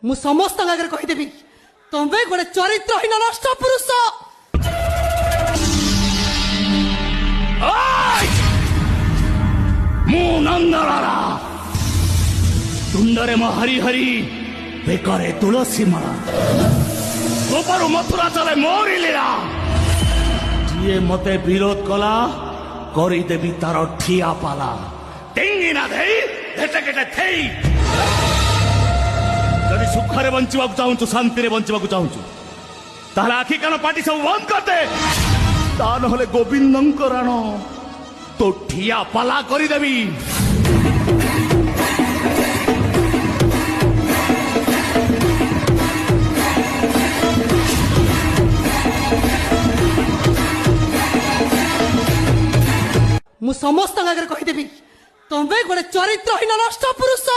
ମୁଁ ସମସ୍ତଙ୍କ ଆଗରେ କହିଦେବି ତମେ ଗୋଟେ ଚରିତ୍ରହୀନ ନଷ୍ଟ ପୁରୁଷ। ମୁଁ ନନ୍ଦଲାଲା ତୁଣ୍ଡରେ ମୋ ହରି ହରି ବେକରେ ତୁଳସୀ ମାଳା ଗୋପରୁ ମଥୁରା ଚାଲେ ମୋରି ଲୀଳା। ଯିଏ ମତେ ବିରୋଧ କଲା କରିଦେବି ତାର ଠିଆ ପାଲା। ଟେଙ୍ଗିନା ଦେଇ ଭେଟେ କେଟେ ଥେଇ ଯଦି ସୁଖରେ ବଞ୍ଚିବାକୁ ଚାହୁଁଛୁ ଶାନ୍ତିରେ ବଞ୍ଚିବାକୁ ଚାହୁଁଛୁ ତାହେଲେ ଆଖି କାନ ପାଟି ସବୁ ବନ୍ଦ କରିଦେ। ତା ନହେଲେ ଗୋବିନ୍ଦଙ୍କ ରାଣ तो ठिया पाला କରିଦେବି। ମୁଁ ସମସ୍ତଙ୍କ ଆଗରେ କହିଦେବି ତମେ ଗୋଟେ ଚରିତ୍ରହୀନ ନଷ୍ଟ ପୁରୁଷ।